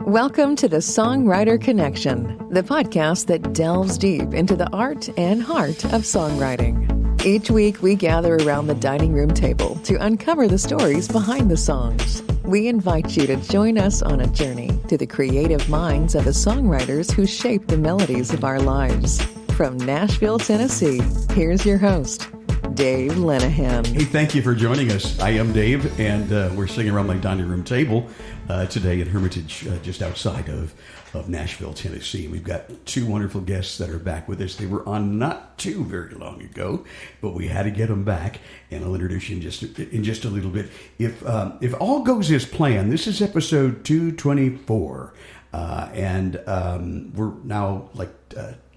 Welcome to the Songwriter Connection, the podcast that delves deep into the art and heart of songwriting. Each week, we gather around the dining room table to uncover the stories behind the songs. We invite you to join us on a journey to the creative minds of the songwriters who shape the melodies of our lives. From Nashville, Tennessee, here's your host, Dave Lenahan. Hey, thank you for joining us. I am Dave, and we're sitting around my dining room table today in Hermitage, just outside of Nashville, Tennessee. We've got two wonderful guests that are back with us. They were on not too very long ago, but we had to get them back, and I'll introduce you in just a little bit. If all goes as planned, this is episode 224, and we're now like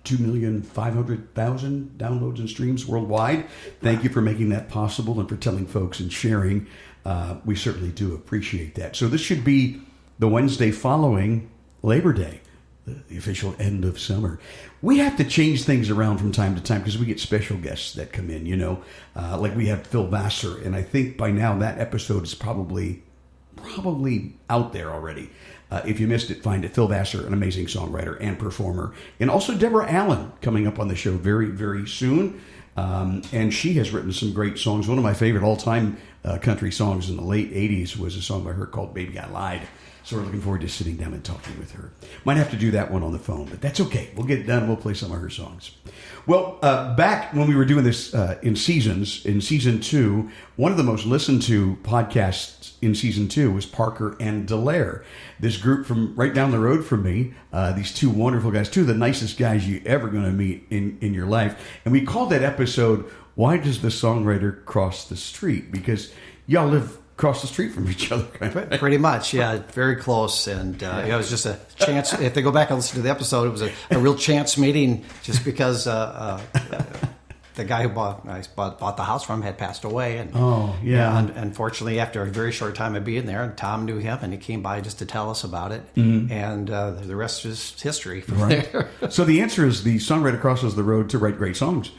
2,500,000 downloads and streams worldwide. Thank you for making that possible and for telling folks and sharing. We certainly do appreciate that. So this should be the Wednesday following Labor Day, the official end of summer. We have to change things around from time to time because we get special guests that come in, like we have Phil Vassar, and I think by now that episode is probably out there already. If you missed it, find it. Phil Vassar, an amazing songwriter and performer. And also Deborah Allen coming up on the show very, very soon. And she has written some great songs. One of my favorite all-time country songs in the late 80s was a song by her called Baby I Lied. So we're looking forward to sitting down and talking with her. Might have to do that one on the phone, but that's okay. We'll get it done. We'll play some of her songs. Well, back when we were doing this in season 2, one of the most listened to podcasts in season 2 was Parker and Dallaire. This group from right down the road from me, these two wonderful guys, two of the nicest guys you ever going to meet in your life. And we called that episode, Why Does the Songwriter Cross the Street? Because y'all live across the street from each other. Pretty much, yeah, very close. And it was just a chance. If they go back and listen to the episode, it was a real chance meeting just because the guy who bought the house from him had passed away. And, unfortunately, after a very short time of being there, Tom knew him, and he came by just to tell us about it. Mm-hmm. And the rest is history from there. So the answer is the songwriter crosses the road to write great songs.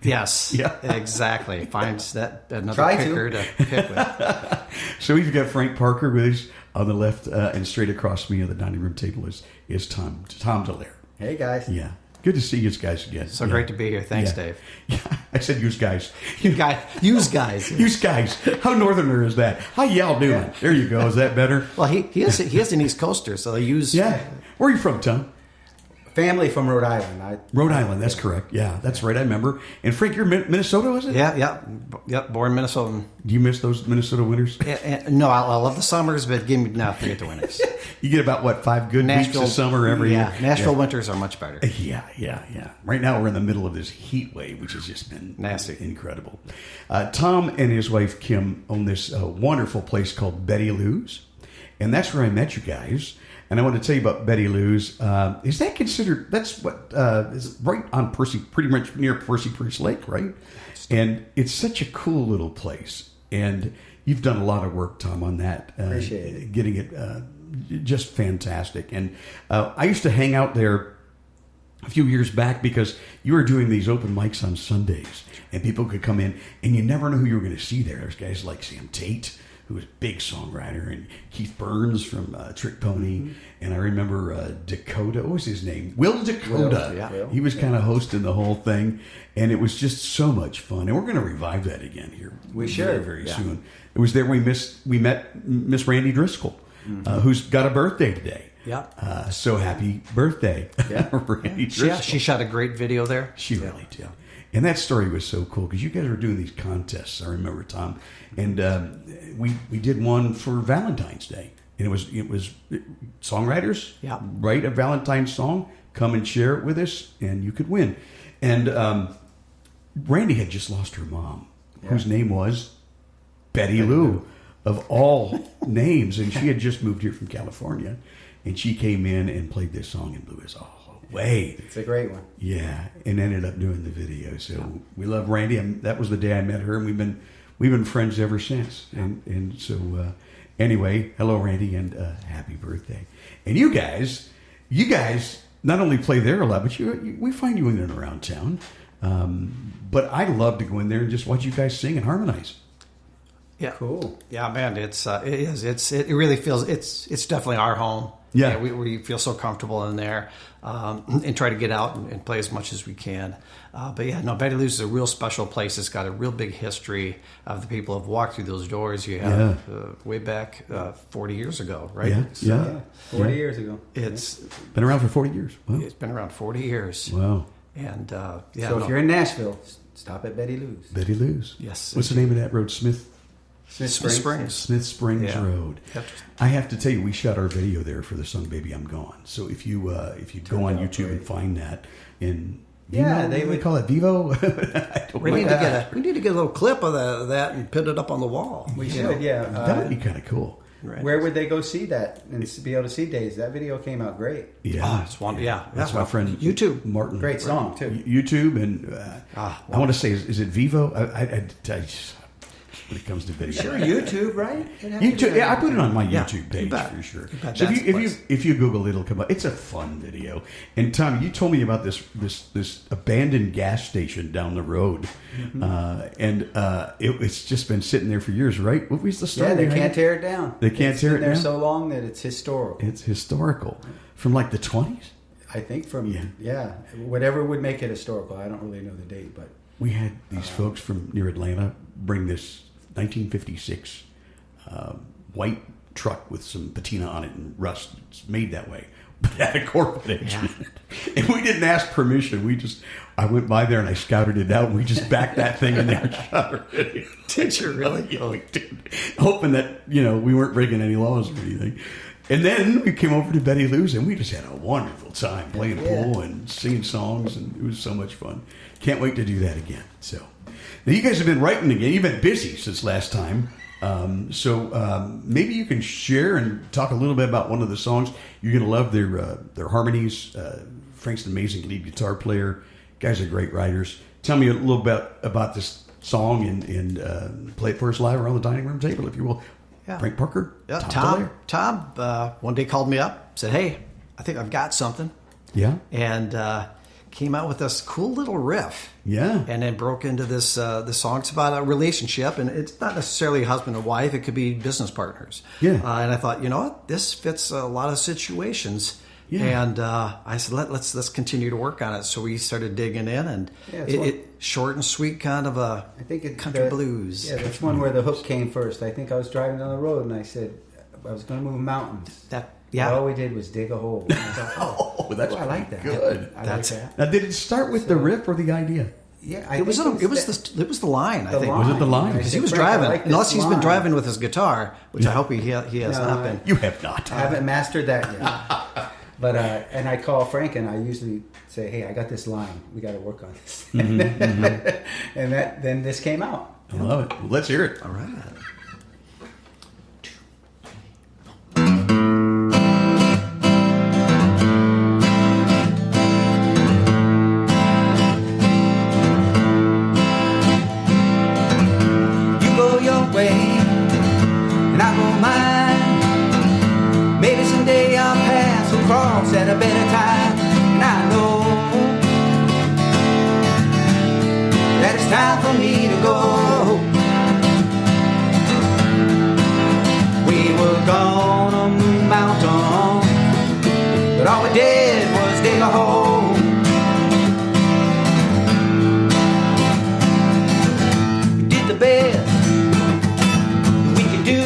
Yes, yeah, exactly. Finds that another picker to pick with. So we've got Frank Parker with us on the left, and straight across me on the dining room table is Tom Dallaire. Hey guys. Yeah, good to see you guys again. So great to be here. Thanks, Dave. Yeah, I said use guys. Use guys. Use guys. How northerner is that? How y'all doing? Yeah. There you go. Is that better? Well, he is an East Coaster, so they use. Yeah. Where are you from, Tom? Family from Rhode Island. Rhode Island, that's correct. Yeah, that's right. I remember. And Frank, you're Minnesota, was it? Yeah. Born Minnesotan. Do you miss those Minnesota winters? No, I love the summers, but forget the winters. You get about, 5 good weeks of summer every year? Nashville winters are much better. Yeah. Right now we're in the middle of this heat wave, which has just been nasty, incredible. Tom and his wife, Kim, own this wonderful place called Betty Lou's. And that's where I met you guys. And I want to tell you about Betty Lou's. Is that considered, that's what, is right on pretty much near Percy Priest Lake, right? And it's such a cool little place. And you've done a lot of work, Tom, on that. Appreciate it. Getting it just fantastic. And I used to hang out there a few years back because you were doing these open mics on Sundays. And people could come in, and you never know who you were going to see there. There's guys like Sam Tate, who was a big songwriter, and Keith Burns from Trick Pony. Mm-hmm. And I remember Dakota, what was his name? Will Dakota. Yeah. He was kind of hosting the whole thing, and it was just so much fun. And we're going to revive that again here. We should. Very soon. It was there we met Miss Randy Driscoll, who's got a birthday today. Yeah. So happy birthday, Randy Driscoll. She shot a great video there. She really did. And that story was so cool because you guys were doing these contests. I remember, Tom, and we did one for Valentine's Day, and it was songwriters, write a Valentine's song, come and share it with us, and you could win. And Randy had just lost her mom, whose name was Betty Lou, of all names, and she had just moved here from California, and she came in and played this song and blew us all away. It's a great one. Yeah, and ended up doing the video. So we love Randy. That was the day I met her, and we've been friends ever since. And so anyway, hello Randy, and happy birthday. And you guys not only play there a lot, but we find you in and around town. But I love to go in there and just watch you guys sing and harmonize. Yeah. Cool. Yeah, man, it is. It really feels it's definitely our home. Yeah. We feel so comfortable in there, and try to get out and play as much as we can. But yeah, no, Betty Lou's is a real special place. It's got a real big history of the people who have walked through those doors. You have way back 40 years ago, right? Yeah, So yeah. 40 years ago. It's Been around for 40 years. Wow. it's been around 40 years. Wow. And So if you're in Nashville, stop at Betty Lou's. Betty Lou's. Yes. What's the name of that road? Smith Smith Springs. Smith Springs Yeah. Road. Yep. I have to tell you, we shot our video there for the song "Baby I'm Gone." So if you go on YouTube and find that in Yeah, they they would would- call it Vivo. I don't We know. need to get a little clip of that and put it up on the wall. We you should, know. yeah. That would be kind of cool. Right. Where would they go see that and be able to see Days? That video came out great. Yeah, Oh, it's one. Yeah, that's yeah. my friend YouTube. Martin. Great song, too. YouTube and Wow. I want to say, is it Vivo? I just, when it comes to video, Sure, YouTube, right? YouTube, yeah, I put it on my Yeah, YouTube you page bet. for sure. You bet. So That's the place. if you Google it, it'll come up. It's a fun video. And Tom, you told me about this abandoned gas station down the road, and it's just been sitting there for years, right? What was the story? Yeah, they behind can't it? tear it down. They can't It's tear been it there down? so long that it's historical. It's historical, from like the 20s. I think from Yeah. whatever would make it historical. I don't really know the date, but We had these folks from near Atlanta bring this 1956 white truck with some patina on it and rust. It's made that way, but it had a Corvette engine in it. And we didn't ask permission. I went by there and I scouted it out, and we just backed that thing in there and shot our video. Did you really? Yeah, we did. Hoping that, we weren't breaking any laws or anything. And then we came over to Betty Lou's, and we just had a wonderful time playing pool and singing songs, and it was so much fun. Can't wait to do that again. So, now you guys have been writing again. You've been busy since last time. So maybe you can share and talk a little bit about one of the songs. You're going to love their harmonies. Frank's an amazing lead guitar player. Guys are great writers. Tell me a little bit about this song and play it for us live around the dining room table, if you will. Yeah. Frank Parker. Yeah, Dallaire. Tom one day called me up, said, "Hey, I think I've got something," Yeah. and came out with this cool little riff. Yeah. And then broke into this song. It's about a relationship, and it's not necessarily husband and wife. It could be business partners. Yeah. And I thought, you know what, this fits a lot of situations. Yeah. And I said, let's continue to work on it. So we started digging in, and Yeah, it's it short and sweet, kind of a I think it's country blues. Yeah, that's one where the hook came first. I think I was driving down the road and I said I was going to move mountains. Yeah. All we did was dig a hole. And I thought, Oh, that's I like that. good. I like that. Now, did it start with the riff or the idea? Yeah, It was the line. I think Was it the line? I Because he said, was "Frank, I driving, like unless this he's been line." driving with his guitar, which I hope he has No, not been. You have not. I haven't mastered that yet. But and I call Frank and I usually say, "Hey, I got this line. We got to work on this." And then this came out. I love it. Well, let's hear it. All right. You go your way, and I go mine. Maybe someday our paths will cross at a better time. And I know that it's time for me to go. We were gonna move mountains, but all we did was dig a hole. We did the best we could do.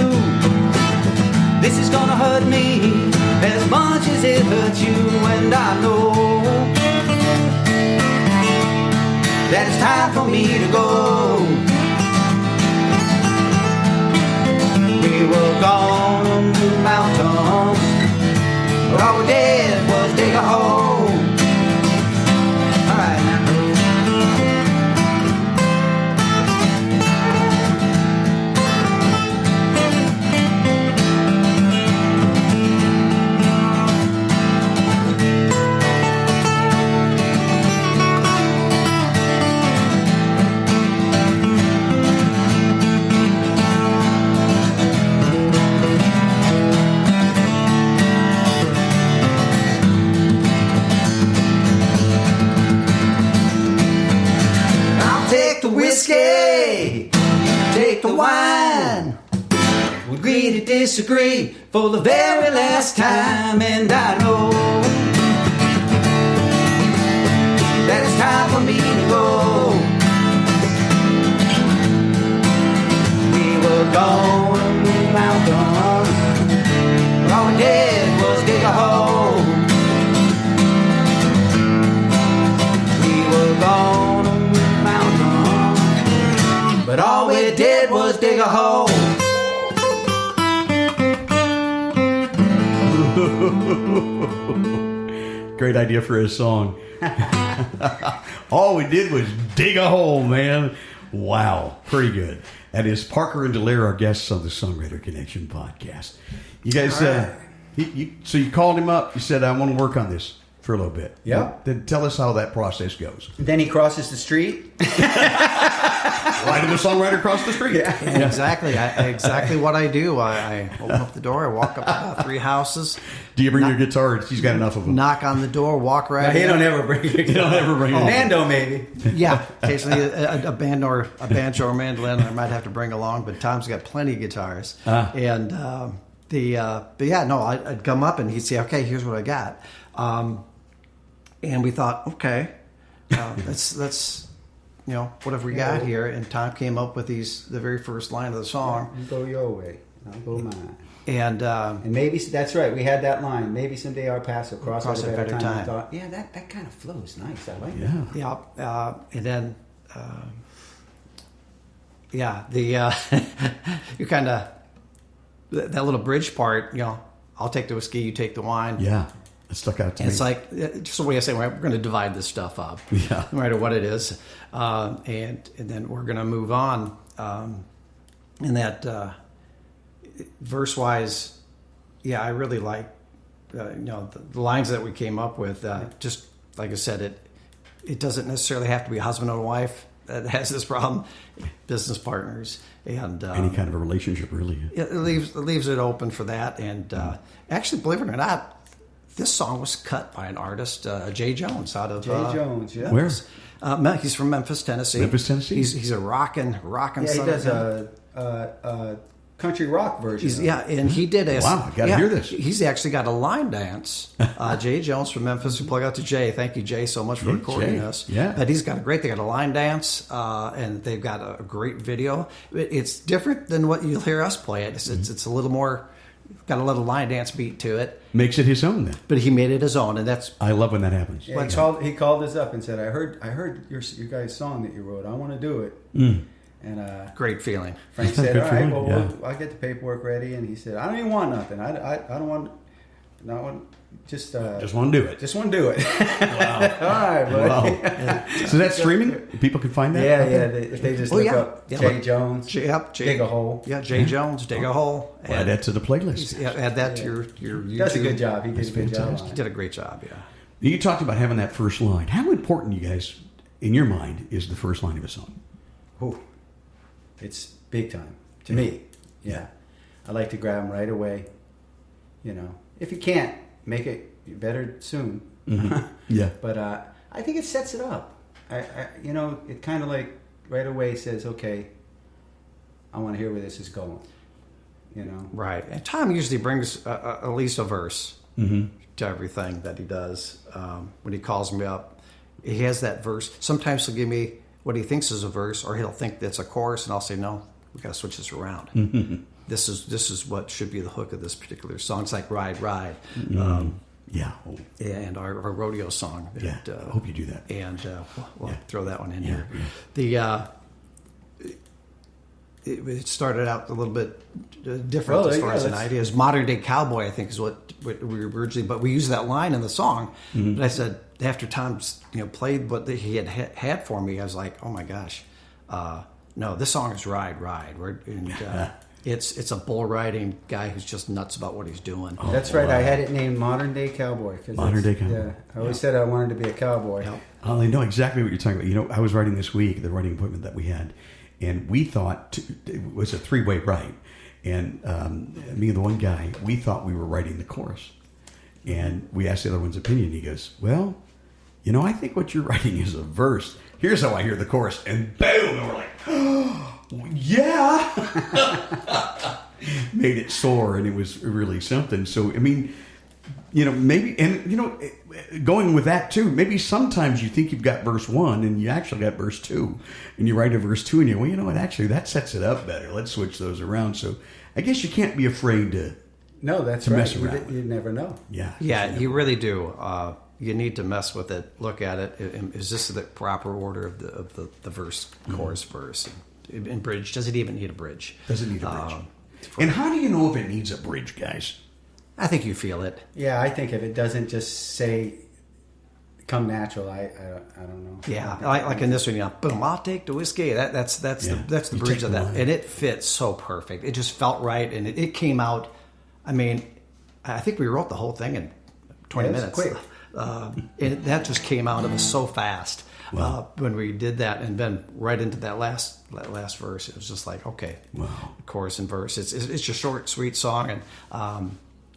This is gonna hurt me as much as it hurts you, and I know that it's time for me to go. We were gonna move mountains, but all we did was dig a hole. All right now. disagree for the very last time, and I know that it's time for me to go. We were gone, mountain. All we did was dig a hole. We were gone, mountain. But all we did was dig a hole. Great idea for a song. All we did was dig a hole, man. Wow, pretty good. That is Parker and Dallaire, our guests on the Songwriter Connection podcast. You guys, so you called him up. You said, I want to work on this for a little bit. Yep. Then tell us how that process goes. Then he crosses the street. Why did the songwriter cross the street? Yeah. Exactly what I do. I open up the door, I walk up about 3 houses. Do you bring your guitar? He's got enough of them. Knock on the door, walk right He in. don't ever bring it. You don't ever bring it. Mando, maybe. Yeah, occasionally a banjo or a mandolin I might have to bring along, but Tom's got plenty of guitars. But yeah, no, I'd come up and he'd say, okay, here's what I got. And we thought, okay, let's what have we got here? And Tom came up with the very first line of the song. You go your way, I'll go mine. And maybe that's right. We had that line. Maybe someday our paths will cross at a better time. I time. thought, yeah, that kind of flows nice. I like it. Yeah. yeah, and then you kind of that little bridge part. I'll take the whiskey, you take the wine. Yeah. It stuck out to And me. it's like, just a way of saying, we're going to divide this stuff up, Yeah. no matter what it is. And then we're going to move on. And that verse-wise, yeah, I really like, the lines that we came up with. Just like I said, it doesn't necessarily have to be a husband and wife that has this problem. Business partners. And any kind of a relationship, really. it leaves it open for that. And actually, believe it or not, this song was cut by an artist, Jay Jones, out of Jay Jones, yeah. Where? He's from Memphis, Tennessee. Memphis, Tennessee? He's a rockin' Yeah, son. he does a country rock version. And he did a... Wow, I gotta hear this. He's actually got a line dance. Jay Jones from Memphis. We plug out to Jay. Thank you, Jay, so much for Yeah, recording Jay. this. Yeah. But they got a line dance, and they've got a great video. It's different than what you'll hear us play it. It's a little more... Got a little line dance beat to it. Makes it his own then. But he made it his own, and that's... I love when that happens. Yeah, he called us up and said, I heard your guys' song that you wrote. I want to do it. And great feeling. Frank said, Good all right, feeling, well, yeah. I'll get the paperwork ready. And he said, I don't even want nothing. I don't want... Just want to do it. Just want to do it. Wow. All right, buddy. Wow. So that's streaming? People can find that? Yeah. They just look up Yeah, Jay Jones. Dig a hole. Yeah, Jay Jones, dig a hole. Add that to the playlist. Yeah, add that to your YouTube. He does a good job. He did a good job. fantastic. on He it. did a great job, yeah. You talked about having that first line. How important, you guys, in your mind, is the first line of a song? Ooh, it's big time to me. Yeah, I like to grab them right away. If you can't make it better soon. Yeah. But I think it sets it up. It kind of like right away says, okay, I want to hear where this is going. Right. And Tom usually brings at least a verse to everything that he does. When he calls me up, he has that verse. Sometimes he'll give me what he thinks is a verse, or he'll think that's a chorus, and I'll say, no, we got to switch this around. This is what should be the hook of this particular song. It's like Ride, Ride. Yeah. And our rodeo song. Yeah. I hope you do that. And we'll throw that one in Yeah, here. It started out a little bit different as far as an idea. It's modern day cowboy, I think, is what we were originally. But we used that line in the song. But I said after Tom, played what he had for me, I was like, oh my gosh, no, this song is Ride, Ride. It's a bull riding guy who's just nuts about what he's doing. Oh, that's right. Wow. I had it named Modern Day Cowboy. Modern Day Cowboy. Yeah, I always said I wanted to be a cowboy. Yep. I know exactly what you're talking about. I was writing this week, the writing appointment that we had, and we thought it was a 3-way write. And me and the one guy, we thought we were writing the chorus. And we asked the other one's opinion. He goes, well, I think what you're writing is a verse. Here's how I hear the chorus. And boom! And we're like, oh, yeah. made it soar, and it was really something. So, I mean, maybe, and, going with that too, maybe sometimes you think you've got verse 1 and you actually got verse 2, and you write a verse 2 and you, well, you know what, actually that sets it up better. Let's switch those around. So I guess you can't be afraid to. No, that's to right. Mess around. You never know. Yeah. Yeah, you really do. You need to mess with it. Look at it. Is this the proper order of the verse, chorus, verse, and bridge? Does it even need a bridge? Does it need a bridge? And how do you know if it needs a bridge, guys? I think you feel it. Yeah, I think if it doesn't just say come natural, I don't know. Yeah, like in this one, boom, I'll take the whiskey. That's the bridge of that, and it fits so perfect. It just felt right, and it came out. I mean, I think we wrote the whole thing in 20 minutes. Quick. That just came out of us so fast. Wow. When we did that, and then right into that last verse, it was just like, okay, wow. Chorus and verse. It's a short, sweet song, and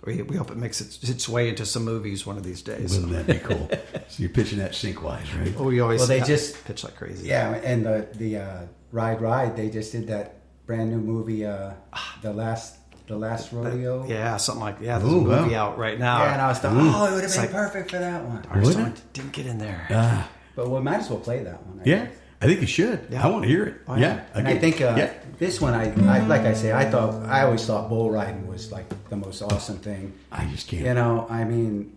we hope it makes its way into some movies one of these days. Wouldn't that be cool? So you're pitching that sync-wise, right? We always they just pitch like crazy. Yeah, and the Ride, they just did that brand new movie, the last rodeo. Yeah, something like there's a movie out right now. Yeah, and I was thinking, it would have been perfect for that one. Our song didn't get in there. But we might as well play that one. I think you should. Yeah. I want to hear it. Oh, yeah. And I think this one, I like I say, I always thought bull riding was like the most awesome thing. I just can't. I mean,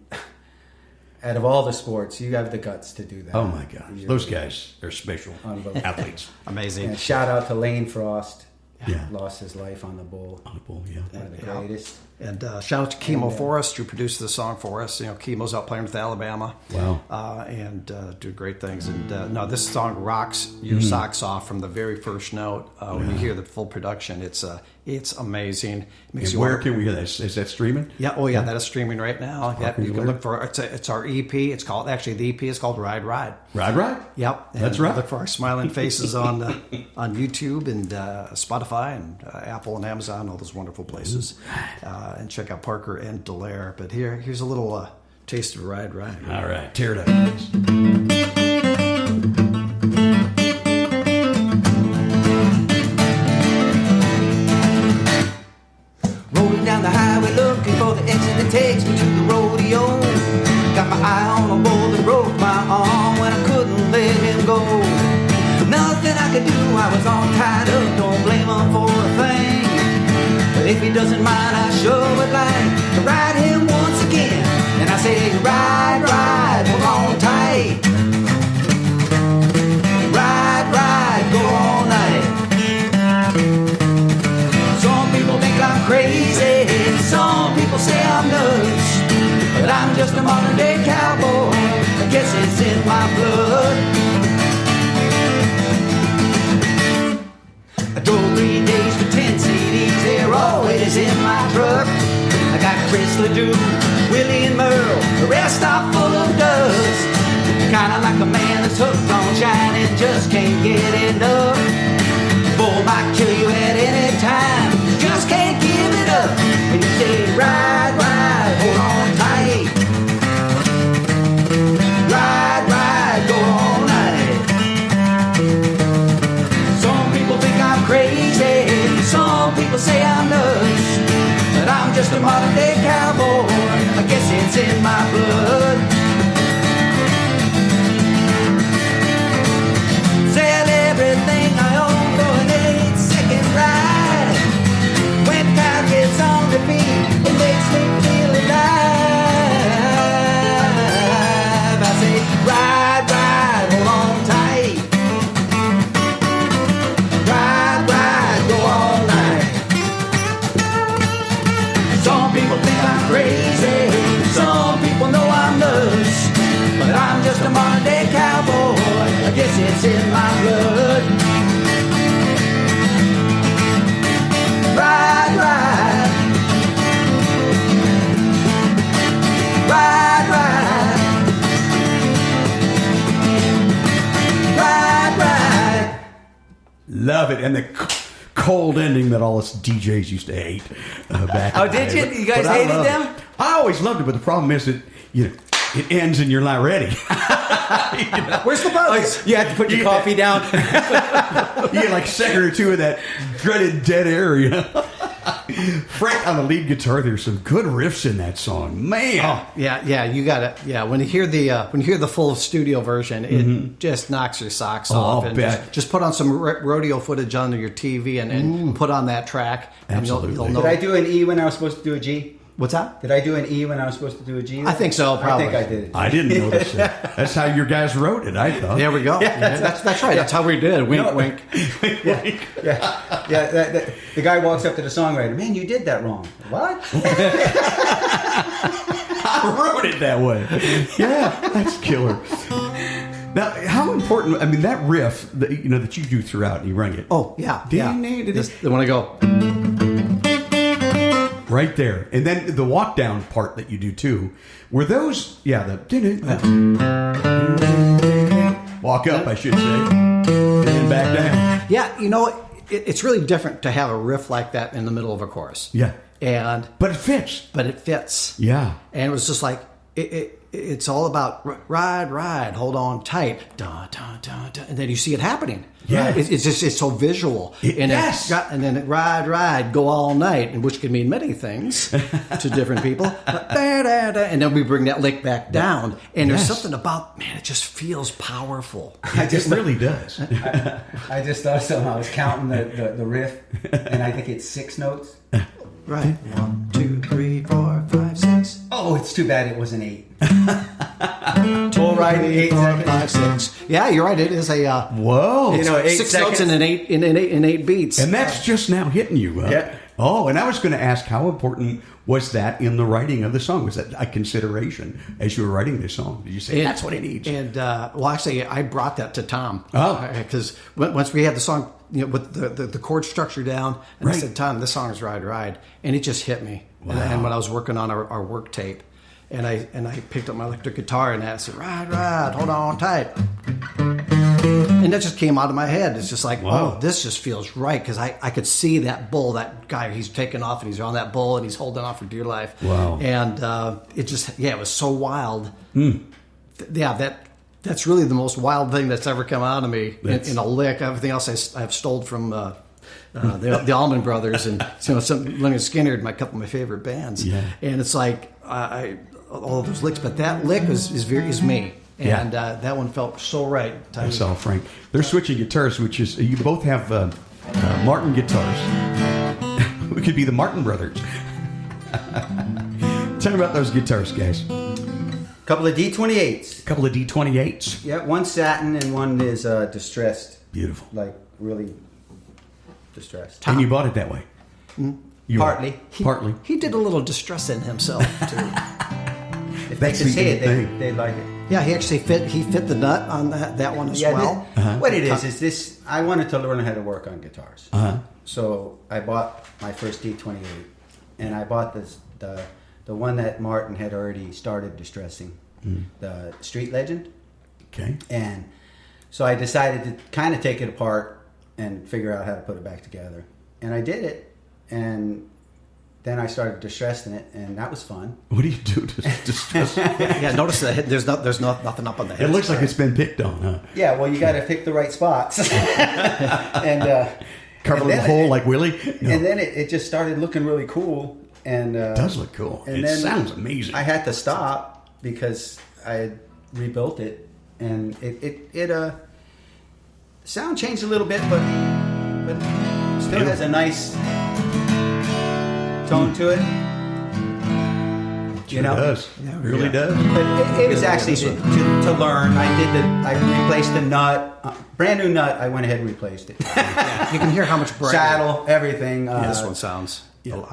out of all the sports, you have the guts to do that. Oh my gosh, those guys are special athletes. Amazing. And shout out to Lane Frost. Yeah. Lost his life on the bull. On the bull, yeah. One of the greatest. And shout out to Chemo Forrest, who produced the song for us. Chemo's out playing with Alabama. Wow. And do great things. And no, this song rocks your socks off from the very first note. When you hear the full production, it's amazing. It makes And where can we hear that? Is that streaming? Yeah. Oh, yeah. That is streaming right now. Yep. You can look for it's our EP. It's called the EP is called Ride. Ride. Yep. And That's right. Look for our smiling faces on YouTube and Spotify and Apple and Amazon, all those wonderful places. And check out Parker and Dallaire. But here's a little taste of Ride. All right. Tear it up, guys. Rolling down the highway looking for the exit that takes me to the rodeo. Got my eye on a bull that broke my arm when I couldn't let him go. Nothing I could do, I was all tied up, don't blame him for a thing. But if he doesn't mind, I sure would like to ride him once again. And I say, ride, hold on tight. Ride, go all night. Some people think I'm crazy, some people say I'm nuts. But I'm just a modern day cowboy, I guess it's in my blood. I drove 3 days for 10 CDs, they're always in my truck. I got Chris LeDoux, Willie and Merle, the rest are full of dust. Kinda like a man that's hooked on shining, just can't get enough. Bull might kill you at any time, just can't give it up. When you say ride, hold on tight. Ride, go all night. Some people think I'm crazy, some people say I'm nuts. But I'm just a modern day cowboy, I guess it's in my blood. Sell everything I own for an 8-second ride. When time gets on to me, it makes me feel alive. I say ride, hold on tight. Ride, go all night. Some people think I'm crazy, some people know I'm nuts. But I'm just a modern day cowboy, I guess it's in my blood. Ride, ride. Love it. And the cold ending that all us DJs used to hate back Oh, in the did day. you? You guys But I hated loved them? it. I always loved it, but the problem is that, it ends and you're not ready. Where's the buzz? You have to put your coffee down. You get like a second or two of that dreaded dead air, Frank on the lead guitar. There's some good riffs in that song, man. Oh, yeah, you got it. Yeah, when you hear the full studio version, it just knocks your socks off. I'll And bet. just put on some rodeo footage on your TV and put on that track, and you'll know. Did I do an E when I was supposed to do a G? What's that? Did I do an E when I was supposed to do a G? I think so, probably. I think I did. I didn't notice that. That's how your guys wrote it, I thought. There we go. Yeah, that's right. That's how we did. Wink, wink. Yeah. The guy walks up to the songwriter. Man, you did that wrong. What? I wrote it that way. Yeah, that's killer. Now, how important? I mean, that riff that that you do throughout, and you run it. Oh yeah, Ding. When I go Right there, and then the walk down part that you do too. Were those? Yeah, walk up, I should say, and then back down. Yeah, it's really different to have a riff like that in the middle of a chorus. Yeah, but it fits. Yeah, and it was just like it's all about ride, hold on tight, da, da, da, da, and then you see it happening. Yeah, it's so visual. Yes, and then ride, go all night, which can mean many things to different people. And then we bring that lick back down, and there's something about it just feels powerful. It really does. I just thought so. I was counting the riff, and I think it's 6 notes. Right. 1, 2, 3, 4, 5, 6. Oh, it's too bad it wasn't 8. Full right, 8, 5, 6. Yeah, you're right. It is a whoa. It's 8 6 seconds. notes in 8 beats, And that's just now hitting you. Yeah. Oh, and I was going to ask, how important was that in the writing of the song? Was that a consideration as you were writing this song? Did you say that's what it needs? And actually, I brought that to Tom. Oh, because once we had the song, with the chord structure down, and I said, Tom, this song is Ride, and it just hit me. Wow. And when I was working on our work tape, and I picked up my electric guitar and I said, Ride, hold on tight. And that just came out of my head. It's just like, wow. oh, this just feels right, because I could see that bull, that guy, he's taking off and he's on that bull and he's holding on for dear life. Wow. And it was so wild. That's really the most wild thing that's ever come out of me in a lick. Everything else I've stole from the Allman Brothers and Leonard Skinner, a couple of my favorite bands. Yeah. And it's like all of those licks, but that lick is me. And that one felt so right. I saw Frank. They're switching guitars, which is you both have Martin guitars. We could be the Martin Brothers. Tell me about those guitars, guys. Couple of D28s. Couple of D28s. Yeah, one satin and one is distressed. Beautiful. Like really distressed. And you bought it that way. Partly. Partly. He did a little distressing himself too. If they could see it, they'd like it. Yeah, he actually fit the nut on that one as well. What it is this. I wanted to learn how to work on guitars. So I bought my first D28, and I bought the one that Martin had already started distressing, the Street Legend. Okay. And so I decided to kind of take it apart and figure out how to put it back together. And I did it, and then I started distressing it, and that was fun. What do you do to distress? Yeah, notice that there's nothing up on the head. It looks like it's been picked on, huh? Yeah, well, you got to pick the right spots. and Cover the hole like Willie? No. And then it just started looking really cool. And it does look cool. And it then sounds amazing. I had to stop because I had rebuilt it, and it sound changed a little bit, but still has a nice tone to it. It does. Yeah, it really does. But it was actually to learn. I replaced the nut, brand new nut. I went ahead and replaced it. Yeah, you can hear how much brighter. Saddle, everything. This one sounds.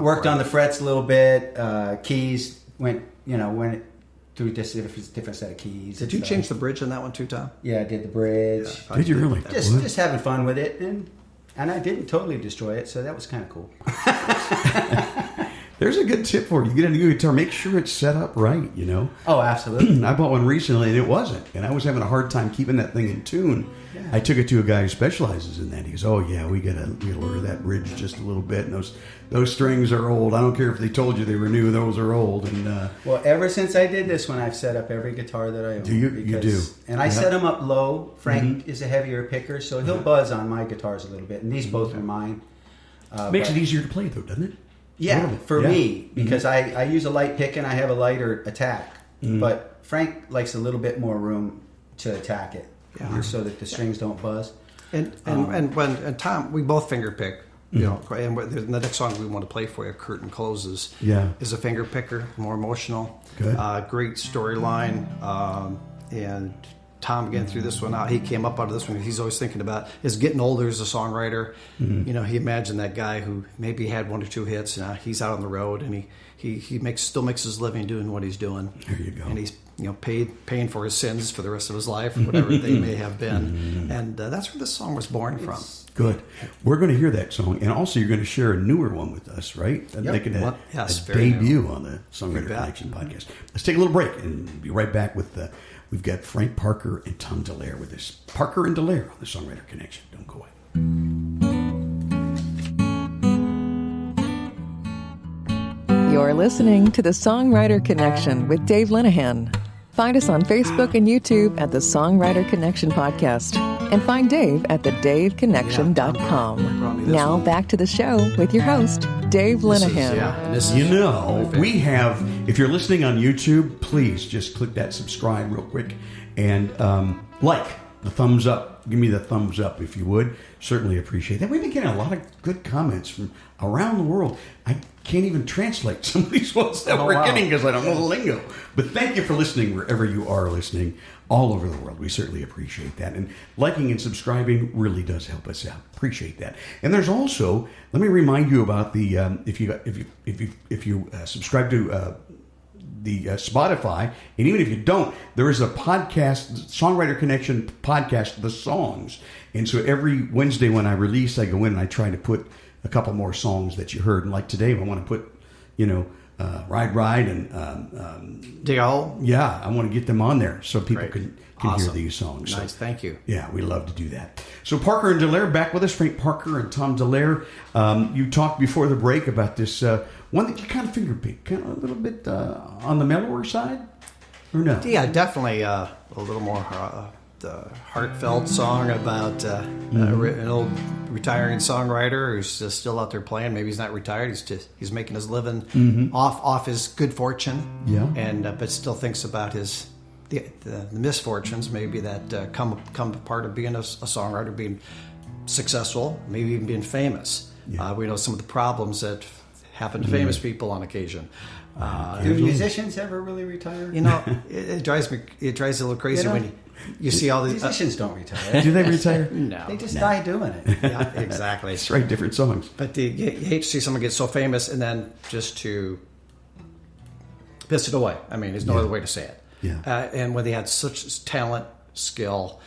Worked on the frets a little bit. Keys went through just a different set of keys. Did you change the bridge on that one too, Tom? Yeah, I did the bridge. Yeah, did you really? Just having fun with it, and I didn't totally destroy it, so that was kind of cool. There's a good tip for you. You get a new guitar, make sure it's set up right, Oh, absolutely. I bought one recently, and it wasn't. And I was having a hard time keeping that thing in tune. Yeah. I took it to a guy who specializes in that. He goes, oh, yeah, we gotta lower that bridge just a little bit. And those strings are old. I don't care if they told you they were new. Those are old. And well, ever since I did this one, I've set up every guitar that I own. Do you? You do. And I set them up low. Frank is a heavier picker, so he'll buzz on my guitars a little bit. And these both are mine. Makes it easier to play, though, doesn't it? Yeah, for me, because I use a light pick and I have a lighter attack. But Frank likes a little bit more room to attack it, so that the strings don't buzz. And Tom, we both finger pick. You know, and the next song we want to play for you, "Curtain Closes," is a finger picker, more emotional. Good. Great storyline, and Tom again threw this one out. He came up out of this one. He's always thinking about is getting older as a songwriter. You know, he imagined that guy who maybe had 1 or 2 hits. Now he's out on the road and he still makes his living doing what he's doing. There you go. And he's paying for his sins for the rest of his life, or whatever they may have been. And that's where this song was born from. Good. We're going to hear that song, and also you're going to share a newer one with us, right? Making a debut on the Songwriter Connection podcast. Let's take a little break and be right back with we've got Frank Parker and Tom Dallaire with us. Parker and Dallaire on the Songwriter Connection. Don't go away. You're listening to the Songwriter Connection with Dave Linehan. Find us on Facebook and YouTube at the Songwriter Connection Podcast. And find Dave at thedaveconnection.com. Now back to the show with your host, Dave Linehan. We have, if you're listening on YouTube, please just click that subscribe real quick and like the thumbs up. Give me the thumbs up if you would. Certainly appreciate that. We've been getting a lot of good comments from around the world. I can't even translate some of these ones that we're getting because I don't know the lingo. But thank you for listening wherever you are listening all over the world. We certainly appreciate that. And liking and subscribing really does help us out. Appreciate that. And there's also, let me remind you about the if you subscribe to the Spotify, and even if you don't, there is a podcast, Songwriter Connection podcast, The Songs. And so every Wednesday when I release, I go in and I try to put a couple more songs that you heard. And like today, I want to put, Ride and Dig a Hole. Yeah, I want to get them on there so people can hear these songs. Nice, so, thank you. Yeah, we love to do that. So Parker and Dallaire back with us, Frank Parker and Tom Dallaire. You talked before the break about this one that you kind of finger picked, kind of a little bit on the mellower side, or no? Yeah, definitely a little more the heartfelt song about an old retiring songwriter who's still out there playing. Maybe he's not retired; he's making his living off his good fortune. Yeah, and but still thinks about the misfortunes maybe that come part of being a songwriter, being successful, maybe even being famous. Yeah. We know some of the problems that happen to famous people on occasion. Do musicians ever really retire? It drives me. It drives you a little crazy when you see all these musicians don't retire. Do they retire? No, they just die doing it. Yeah, exactly. That's right. Different songs. But you hate to see someone get so famous and then just to piss it away. I mean, there's no other way to say it. Yeah. And when they had such talent, skill,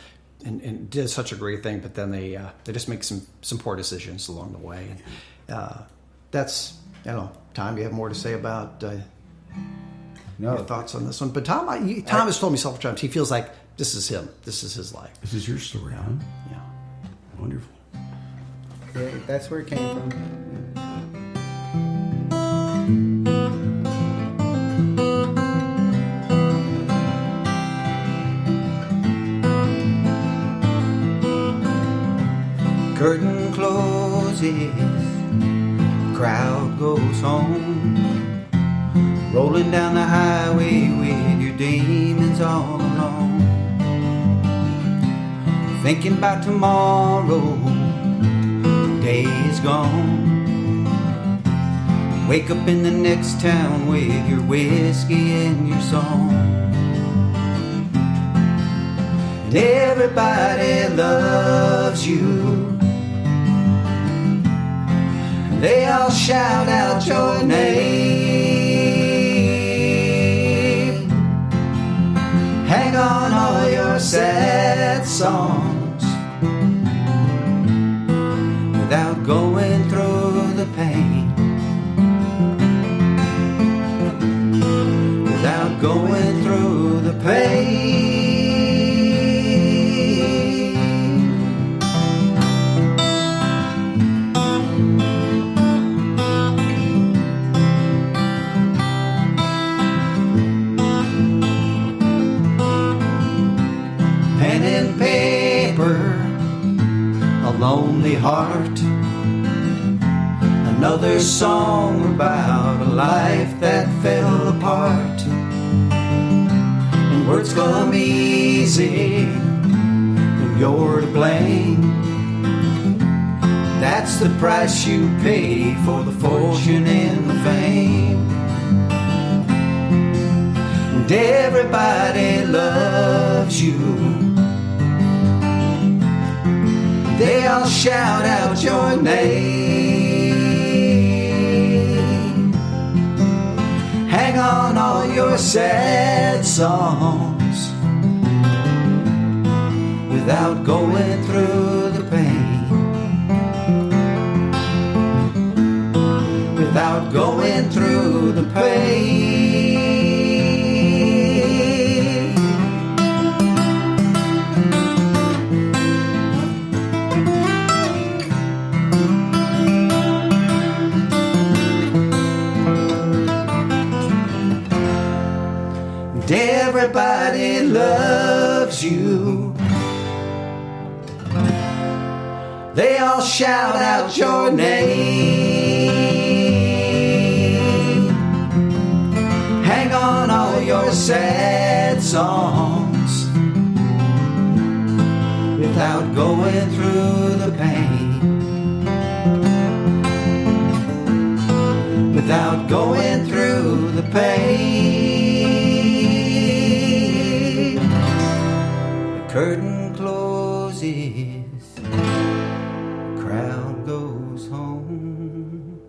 and did such a great thing, but then they just make some poor decisions along the way. And that's Tom, you have more to say about your thoughts on this one. But Tom has told me several times he feels like this is him. This is his life. This is your story, huh? Yeah. Wonderful. Yeah, that's where it came from. Curtain closes, crowd goes home, rolling down the highway with your demons all alone, thinking about tomorrow, day is gone, wake up in the next town with your whiskey and your song, and everybody loves you. They all shout out your name. Hang on all your sad songs without going through the pain. Without going through the pain. Lonely heart, a Another song about a life that fell apart. And words come easy when you're to blame. That's the price you pay for the fortune and the fame. And everybody loves you. They all shout out your name. Hang on all your sad songs without going through the pain. Without going through the pain. And everybody loves you. They all shout out your name. Hang on all your sad songs without going through the pain. Without going through the pain. The curtain closes, the crowd goes home.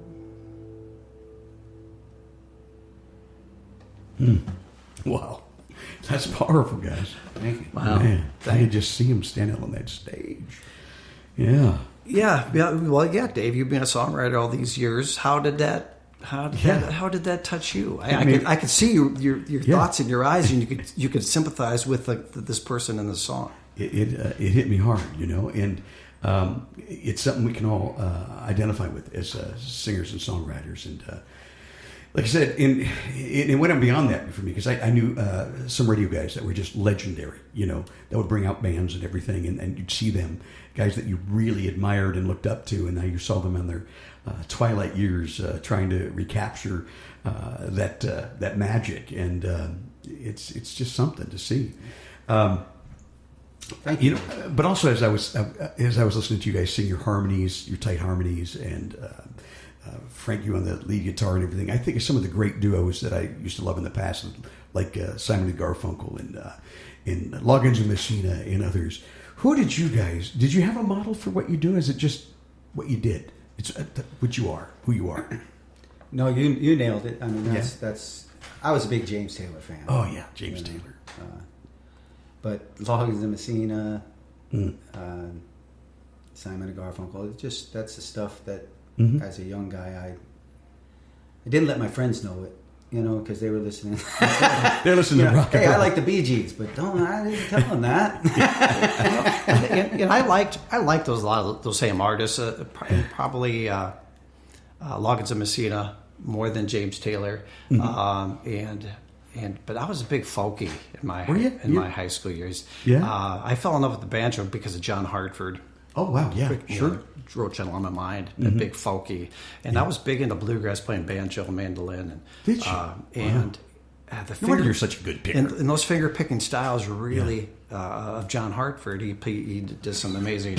Wow. That's powerful, guys. Thank you. Wow. Man, I could just see him standing on that stage. Yeah. Yeah. Well, yeah, Dave, you've been a songwriter all these years. How did that touch you? I could see your thoughts in your eyes, and you could sympathize with this person in the song. It hit me hard, and it's something we can all identify with as singers and songwriters. And like I said, it went on beyond that for me, because I knew some radio guys that were just legendary, that would bring out bands and everything, and you'd see them, guys that you really admired and looked up to, and now you saw them in their twilight years trying to recapture that magic, and it's just something to see. Thank you. But also as I was listening to you guys sing your harmonies, your tight harmonies, and Frank, you on the lead guitar and everything, I think of some of the great duos that I used to love in the past, like Simon and Garfunkel and Loggins and Messina and others. Did you have a model for what you do? Is it just what you did? It's what you are, who you are. No, you nailed it. I mean, that's. I was a big James Taylor fan. Oh yeah, James Taylor. But Loggins and Messina, Simon and Garfunkel, that's the stuff that, as a young guy, I didn't let my friends know it, because they were listening. They're listening to rock and hey, roll. I like the Bee Gees, but I didn't tell them that. and I liked a lot of those same artists, probably Loggins and Messina more than James Taylor, but I was a big folkie in my my high school years. Yeah. I fell in love with the banjo because of John Hartford. Oh wow, yeah, sure. Wrote Gentle on My Mind, a big folky, and I was big into bluegrass, playing banjo and mandolin, and did you? And the no wonder you're such a good picker. And those finger picking styles were really of John Hartford. He did some amazing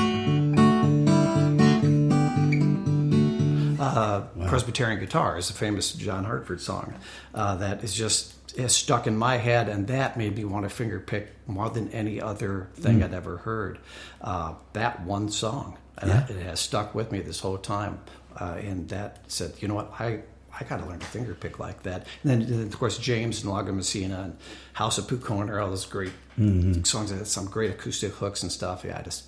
Presbyterian Guitar is a famous John Hartford song that is stuck in my head, and that made me want to finger pick more than any other thing I'd ever heard. That one song, and it has stuck with me this whole time. And that said, you know what, I got to learn to finger pick like that. And then, of course, James and Loggins Messina and House of Pucona, all those great songs that had some great acoustic hooks and stuff. Yeah, I just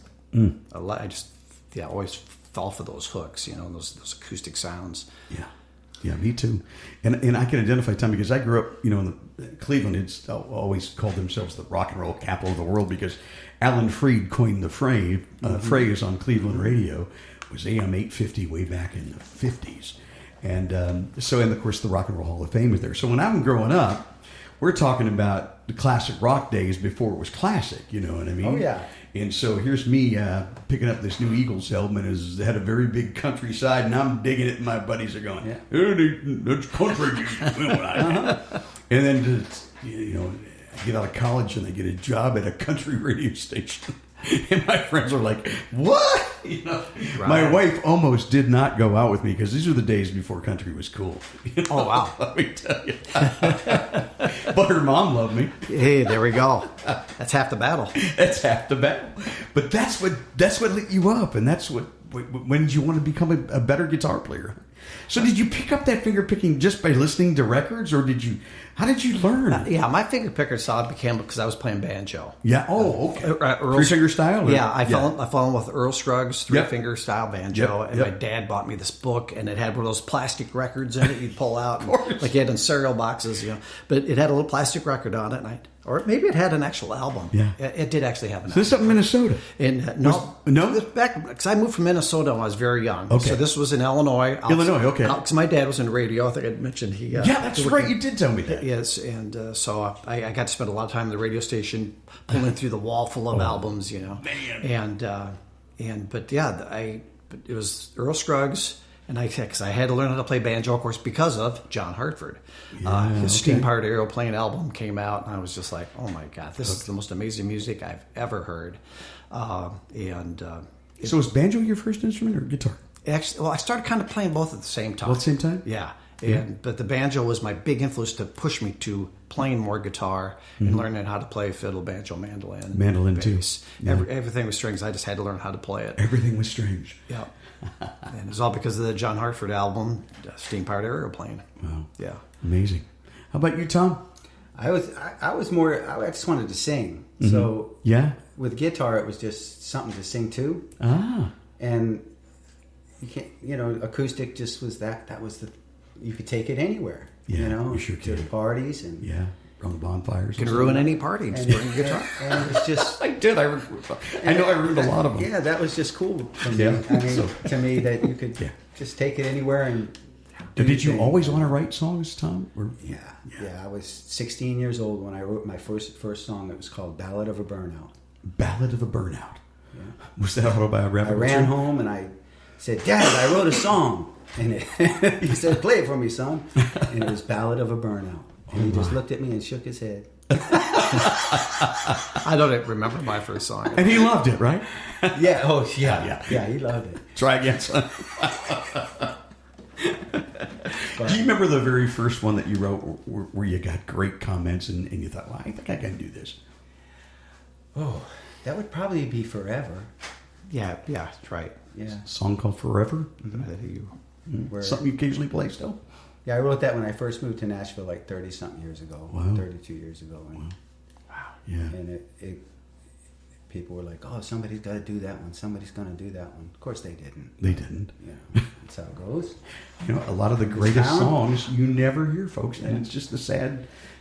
always fell for those hooks, those acoustic sounds. Yeah, me too. And I can identify time because I grew up, in Cleveland. It's always called themselves the rock and roll capital of the world because Alan Freed coined the phrase on Cleveland radio. It was AM 850 way back in the 50s. And of course, the Rock and Roll Hall of Fame is there. So when I'm growing up, we're talking about the classic rock days before it was classic. You know what I mean? Oh, yeah. And so here's me picking up this new Eagles album, and it had a very big countryside, and I'm digging it, and my buddies are going, Yeah. That's country music. And then, I get out of college, and I get a job at a country radio station. And my friends are like, what? My wife almost did not go out with me because these are the days before country was cool. Oh, wow. Let me tell you. But her mom loved me. Hey, there we go. That's half the battle. That's half the battle. But that's what lit you up, and that's when did you want to become a better guitar player? So did you pick up that finger picking just by listening to records, or how did you learn? Yeah, my finger picker style became because I was playing banjo. Yeah. Oh, okay. Earl, 3-finger style? Yeah, I fell in with Earl Scruggs 3-finger style banjo, Yep, and my dad bought me this book, and it had one of those plastic records in it you'd pull out, and, like you had in cereal boxes, But it had a little plastic record on it, or maybe it had an actual album. Yeah. It did actually have an So this is up in Minnesota. album. No? This back because I moved from Minnesota when I was very young. Okay. So this was in Illinois. Illinois, okay. Because my dad was in radio. I think I mentioned he. Yeah, that's right. You did tell me that. Yes, and so I got to spend a lot of time in the radio station, pulling through the wall full of albums, Man. But it was Earl Scruggs, and I had to learn how to play banjo, of course, because of John Hartford. His Steam Powered Aeroplane album came out, and I was just like, oh my God, this is the most amazing music I've ever heard. So was banjo your first instrument or guitar? Actually, well, I started kind of playing both at the same time. Both at the same time? Yeah. But the banjo was my big influence to push me to playing more guitar and learning how to play fiddle, banjo, mandolin. Mandolin, too. Yeah. Everything with strings. I just had to learn how to play it. Everything was strange. Yeah. And it was all because of the John Hartford album, Steam Powered Aeroplane. Wow. Yeah. Amazing. How about you, Tom? I was more. I just wanted to sing. Mm-hmm. So Yeah. with guitar, it was just something to sing to. Ah. And you can't, acoustic just was that. That was you could take it anywhere. Yeah, you sure to can. the parties and Yeah. Around the bonfires. You can ruin any party. Just bring a guitar. And it's just. I did. I know I ruined a lot of them. Yeah, that was just cool to me. Yeah. I mean, to me that you could just take it anywhere and. Did you always want to write songs, Tom? Yeah. I was 16 years old when I wrote my first song. It was called "Ballad of a Burnout." Ballad of a Burnout. Yeah. Was that autobiographical? I ran home and I said, "Dad, I wrote a song," and he said, "Play it for me, son." And it was "Ballad of a Burnout." And he just looked at me and shook his head. I don't remember my first song. And he loved it, right? Yeah. Oh, yeah. Yeah, he loved it. Try again, son. Do you remember the very first one that you wrote where you got great comments and you thought, well, I think I can do this? Oh, that would probably be "Forever." Yeah, that's right. Yeah. A song called Forever? Where- Something you occasionally play still? Yeah, I wrote that when I first moved to Nashville like 30-something years ago. Wow. 32 years ago. And, Yeah. And people were like, "Oh, somebody's got to do that one. Somebody's going to do that one." Of course they didn't. They didn't. That's how it goes. A lot of the greatest Sound? songs you never hear, folks. And it's just the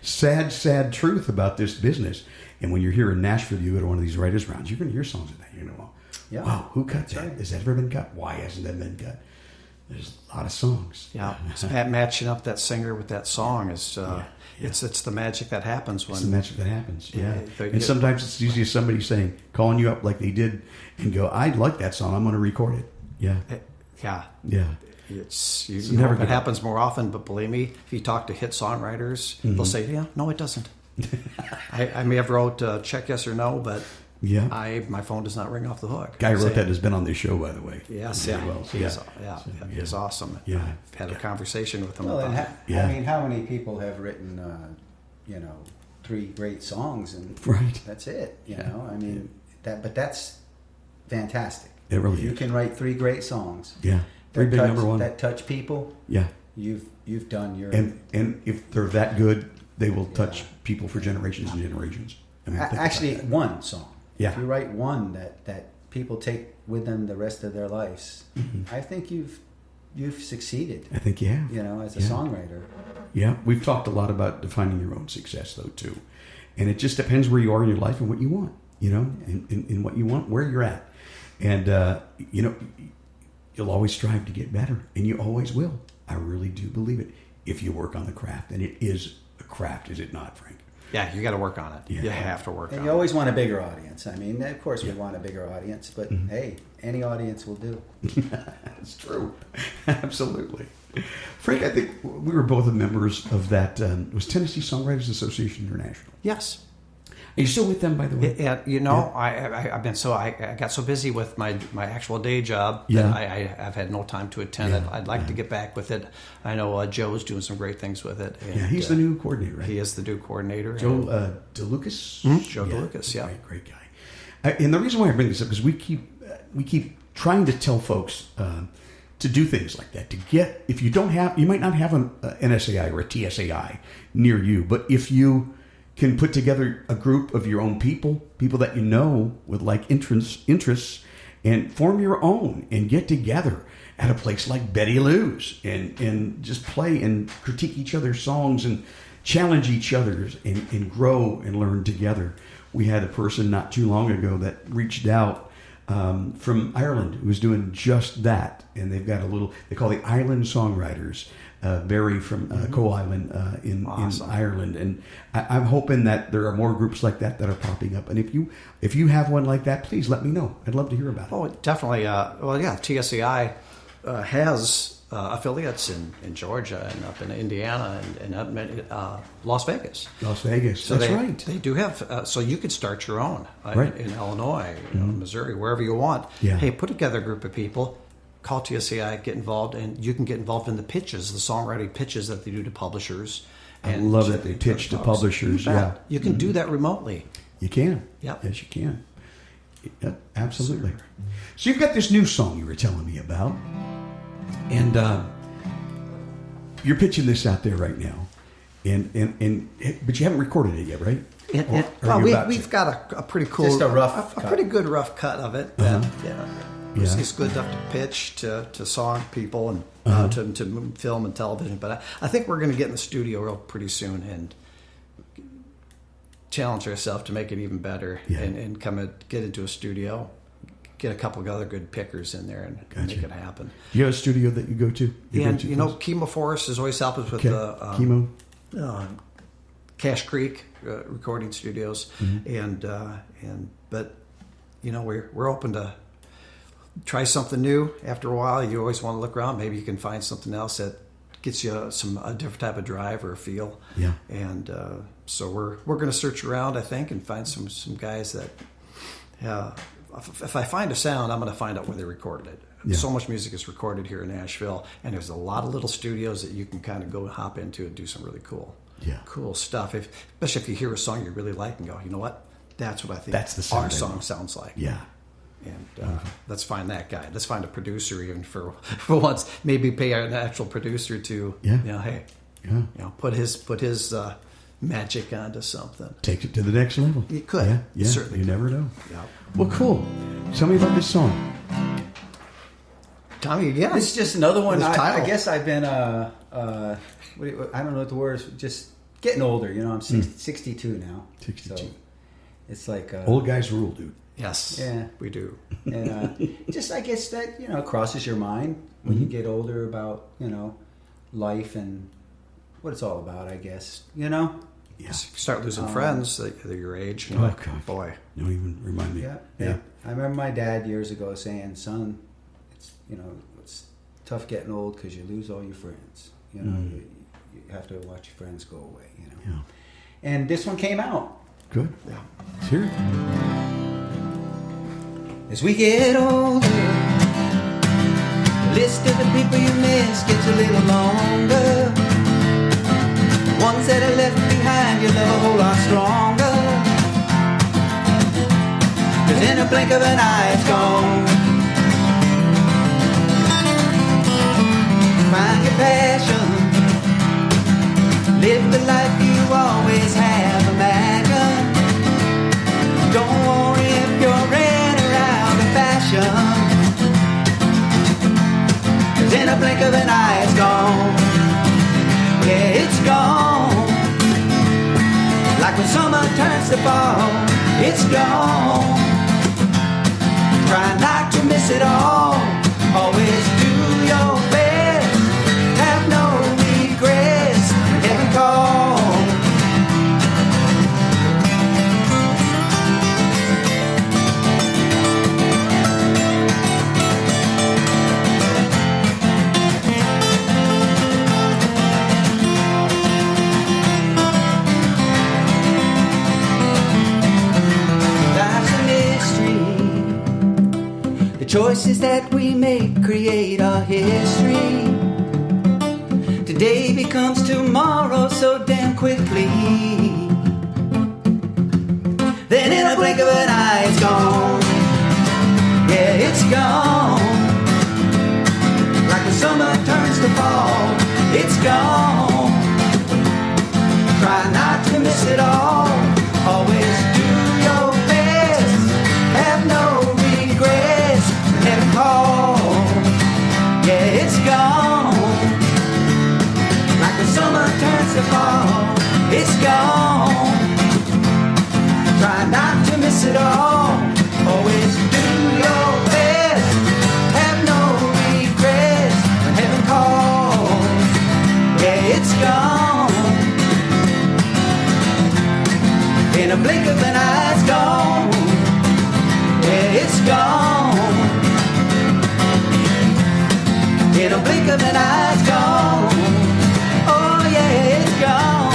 sad truth about this business. And when you're here in Nashville, you go to one of these writers' rounds, you're going to hear songs of that. Wow, who cut that? Right. Has that ever been cut? Why hasn't that been cut? There's a lot of songs. Yeah, matching up that singer with that song is it's the magic that happens when It's the magic that happens. Yeah. Yeah. And sometimes it's easy as somebody calling you up like they did and go, I like that song. I'm going to record it. Yeah. Yeah. It's never it good. happens more often, but believe me, if you talk to hit songwriters, they'll say, "Yeah, no, it doesn't." I may have wrote check yes or no, but my phone does not ring off the hook. Guy who wrote that has been on this show, by the way. Yes, he is awesome. Yeah. I've had a conversation with him Well, about and it. I mean, how many people have written, 3 great songs and Right. that's it? You know, I mean, but that's fantastic. It really if you is. can write 3 great songs. Yeah. 3 big number one. That touch people. Yeah. You've done your. And if they're that good, they will touch people for generations and generations. I mean, think about Actually, that. one song. Yeah. If you write one that people take with them the rest of their lives, I think you've succeeded. I think, yeah. As a songwriter. Yeah. We've talked a lot about defining your own success, though, too. And it just depends where you are in your life and what you want, in what you want, where you're at. And, you'll always strive to get better, and you always will. I really do believe it if you work on the craft, and it is a craft, is it not, Frank? Yeah, you got to work on it. Yeah. You have to work And on you it. always want a bigger audience. I mean, of course we want a bigger audience, but hey, any audience will do. That's true. Absolutely. Frank, I think we were both members of that, it was Tennessee Songwriters Association International. Yes. Are you still with them, by the way? I've been I got so busy with my actual day job Yeah. that I've had no time to attend it. I'd like to get back with it. I know Joe's doing some great things with it. And, Yeah, he's the new coordinator, right? He is the new coordinator. Joe DeLucas? Joe DeLucas, yeah. Great guy. And the reason why I bring this up is we keep trying to tell folks to do things like that. To get, if you don't have, you might not have an NSAI or a TSAI near you, but if you can put together a group of your own people that you know with like interests, and form your own and get together at a place like Betty Lou's and just play and critique each other's songs and challenge each other and grow and learn together. We had a person not too long ago that reached out from Ireland who was doing just that, and they've got they call the Island Songwriters. Barry from Co Island in Ireland, and I'm hoping that there are more groups like that are popping up. And if you have one like that, please let me know. I'd love to hear about it. Oh, definitely. TSAI has affiliates in Georgia and up in Indiana and up in Las Vegas. Las Vegas, So that's right. They do have. So you could start your own Right. in Illinois, Missouri, wherever you want. Yeah. Hey, put together a group of people. Call TSAI, get involved, and you can get involved in the pitches, the songwriting pitches that they do to publishers. I love that they pitch to publishers. Yeah, you can do that remotely. You can. Yep. Yes, you can. Yep, absolutely. So you've got this new song you were telling me about, and you're pitching this out there right now, but you haven't recorded it yet, right? We've got a pretty cool, Just a rough cut. pretty good rough cut of it. It's good enough to pitch to song people and to film and television. But I think we're going to get in the studio real pretty soon and challenge ourselves to make it even better and get into a studio, get a couple of other good pickers in there and make it happen. You have a studio that you go to? Chemo Forest has always helped us with the Chemo. Cache Creek recording studios, but we're open to try something new. After a while, you always want to look around. Maybe you can find something else that gets you a different type of drive or a feel. Yeah. And so we're going to search around, I think, and find some guys that. If I find a sound, I'm going to find out where they recorded it. Yeah. So much music is recorded here in Nashville, and there's a lot of little studios that you can kind of go hop into and do some really cool stuff. Especially if you hear a song you really like and go, you know what? That's what I think That's the sound our I song know. sounds like. Yeah. And let's find that guy. Let's find a producer even for once. Maybe pay an actual producer to, put his magic onto something. Takes it to the next level. It could. Yeah. Certainly You could. never know. Yeah. Well, cool. Tell me about this song. Tommy, yeah. It's just another one. His I title. guess I've been I don't know what the word is. Just getting older. I'm 62 now. 62. So it's like Old guys rule, dude. Yes. Yeah. We do. And just I guess that crosses your mind when you get older about life and what it's all about. I guess Yeah. Start losing friends at your age. Oh, God. Boy. Don't even remind me. Yeah. I remember my dad years ago saying, "Son, it's tough getting old because you lose all your friends. You have to watch your friends go away. Yeah. And this one came out. Good. Yeah. Let's hear it. As we get older, the list of the people you miss gets a little longer. Ones that are left behind, you love a whole lot stronger. 'Cause in a blink of an eye, it's gone. Find your passion, live the life you always have imagined. Don't worry if you're in or out of fashion. 'Cause in a blink of an eye, it's gone. Yeah, it's gone. Like when summer turns to fall, it's gone. Try not to miss it all. Always do your best. Have no regrets. Heaven calls. choices that we make create our history. Today becomes tomorrow so damn quickly. Then in a blink of an eye it's gone. Yeah, it's gone. Like the summer turns to fall, it's gone. Try not to miss it all. Always do your best. Have no regrets. Heaven calls. Yeah, it's gone. Like the summer turns to fall, it's gone. Try not to miss it all. Always do your best. Have no regrets. When heaven calls, yeah, it's gone. In a blink of an eye, it's gone. Yeah, it's gone. In a blink of an eye, it's gone. Oh yeah, it's gone.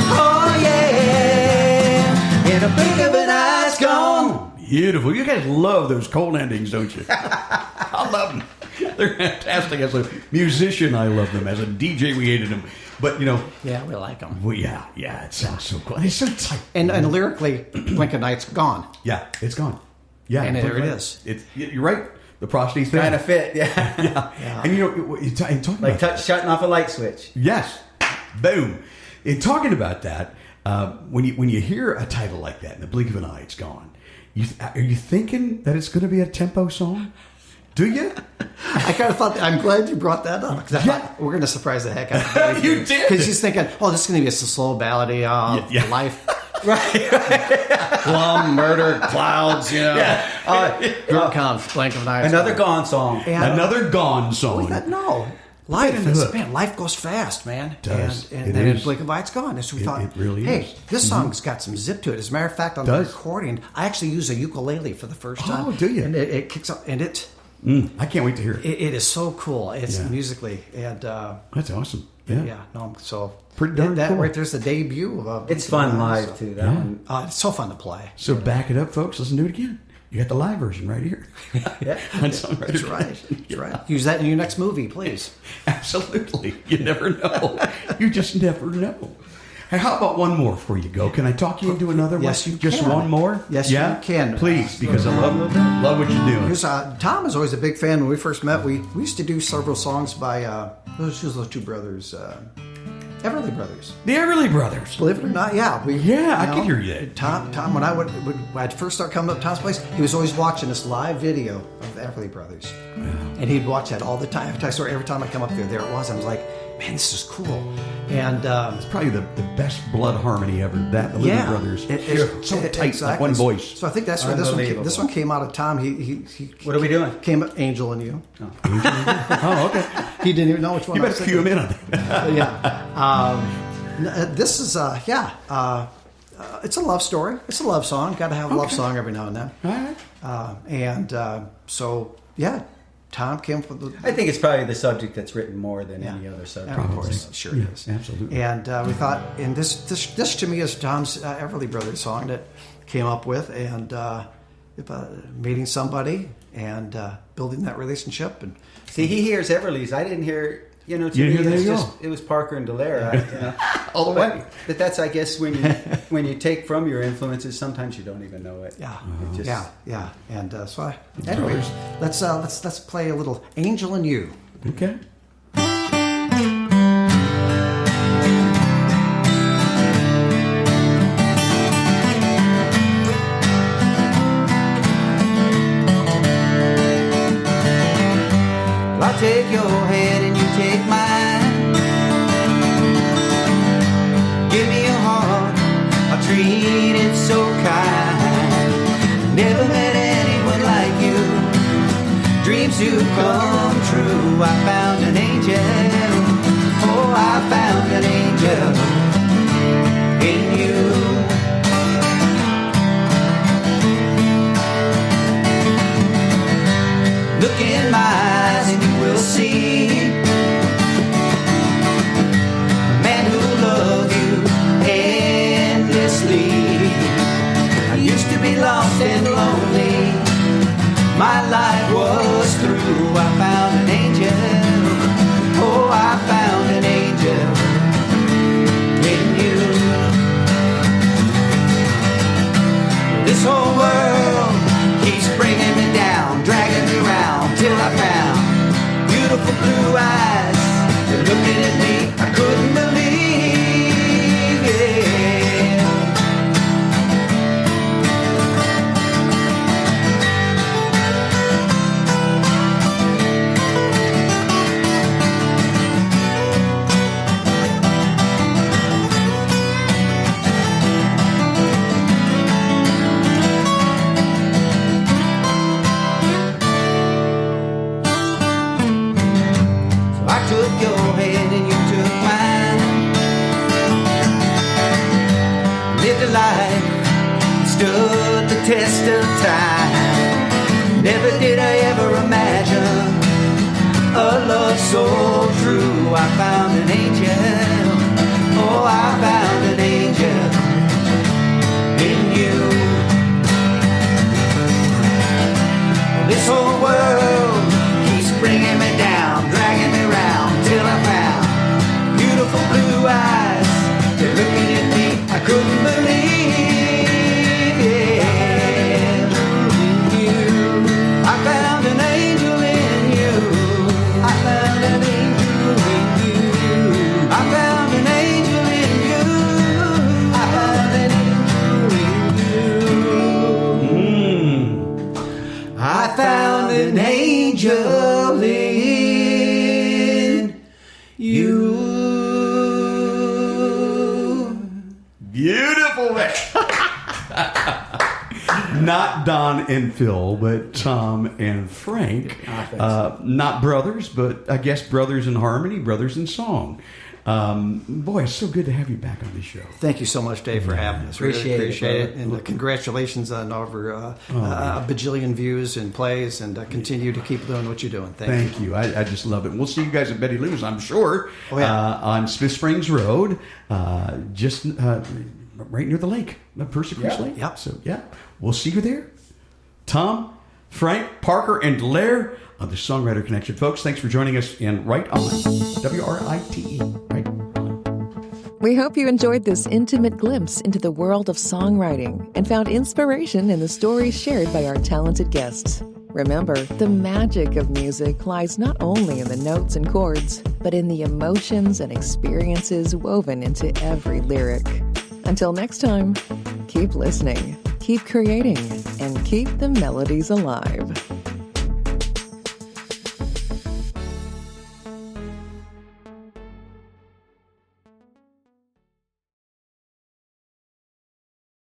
Oh yeah. In a blink of an eye, it's gone. Beautiful. You guys love those cold endings, don't you? I love them. They're fantastic. As a musician, I love them. As a DJ, we hated them. But, you know. Yeah, we like them. Well, yeah, it sounds so cool. It's so tight. And lyrically, Blink of Night's gone. Yeah, it's gone. Yeah. And there it is. You're right. The prosthetic thing. Kind of fit, yeah. Yeah. And, you know, in talking Like about shutting off a light switch. Yes. Boom. In talking about that, when you hear a title like that, in the blink of an eye, it's gone. Are you thinking that it's going to be a tempo song? Do you? I kind of thought, I'm glad you brought that up, because I thought we're going to surprise the heck out of you. You did. Because he's thinking, oh, this is going to be a slow ballady life. Right. Plum, murder, clouds, you know. Yeah. Here it comes, Blink of an Eye. Another Gone song. Another Gone song. No. Life goes fast, man. It does. And then in Blink of an Eye, it's gone. And so we thought, it really hey, is. this song's got some zip to it. As a matter of fact, on the recording, I actually use a ukulele for the first time. Oh, do you? And it kicks up, and I can't wait to hear it. it is so cool. It's musically, and That's awesome. so pretty darn that cool. right there's the debut of It's fun live, too, that one. It's so fun to play. So back it up, folks. Listen to it again. You got the live version right here. Yeah. That's right. That's right. Use that in your next movie, please. Absolutely. You never know. You just never know. Hey, how about one more before you go? Can I talk you into another one? Yes, you Just can. one more? Yes, you can. Please, because I love what you're doing. Tom is always a big fan. When we first met, we used to do several songs by those two brothers, Everly Brothers. The Everly Brothers. Believe it or not, yeah. I can hear you there. Tom, when I'd first start coming up to Tom's place, he was always watching this live video of the Everly Brothers. Wow. And he'd watch that all the time. Every time I come up there it was. I was like, man, this is cool. And it's probably the best blood harmony ever. That the Everly Brothers. It's so tight, exactly. like one voice. So I think that's where this one came out of Tom. He What are we doing? Came up Angel and You. Oh, okay. He didn't even know which one. You better cue him in on that. This is it's a love story. It's a love song. Got to have a love song every now and then. All right. So Tom came up with I think it's probably the subject that's written more than any other subject. Of course, sure it is. Absolutely. And we thought, and this to me is Tom's Everly Brothers song that came up with, and meeting somebody and building that relationship. And see, he hears Everly's. I didn't hear. To me, it was Parker and Dallaire. All the way. But that's, I guess, when you take from your influences, sometimes you don't even know it. Yeah, It just, yeah. And anyways, let's play a little Angel and You. Okay. I'll take your hand and you take mine. Give me your heart, I'll treat it so kind. Never met anyone like you. Dreams do come true. I found an angel. Oh, I found an angel in you. Look in my eyes and you will see a man who loves you endlessly. I used to be lost and lonely. My life was to life, stood the test of time. Never did I ever imagine a love so true. I found an angel, oh, I found an angel in you. This whole world keeps bringing me down, dragging me round, till I found beautiful blue eyes. They're looking at me, I couldn't believe it. I found an angel in you. I found an angel in you. I found an angel in you. I found an angel in you. I found an angel in you. Beautiful, man. Not Don and Phil, but Tom and Frank. Not brothers, but I guess brothers in harmony, brothers in song. Boy, it's so good to have you back on the show. Thank you so much, Dave, for having us. Really Appreciate it. And congratulations on over a bajillion views and plays, and continue to keep doing what you're doing. Thank you. I just love it. We'll see you guys at Betty Lou's, I'm sure, on Smith Springs Road, just right near the lake, Percy Creek Lake. Yep. So, yeah, we'll see you there. Tom, Frank, Parker, and Dallaire on the Songwriter Connection. Folks, thanks for joining us in Right On, WRITE, Right On. We hope you enjoyed this intimate glimpse into the world of songwriting and found inspiration in the stories shared by our talented guests. Remember, the magic of music lies not only in the notes and chords, but in the emotions and experiences woven into every lyric. Until next time, keep listening, keep creating, and keep the melodies alive.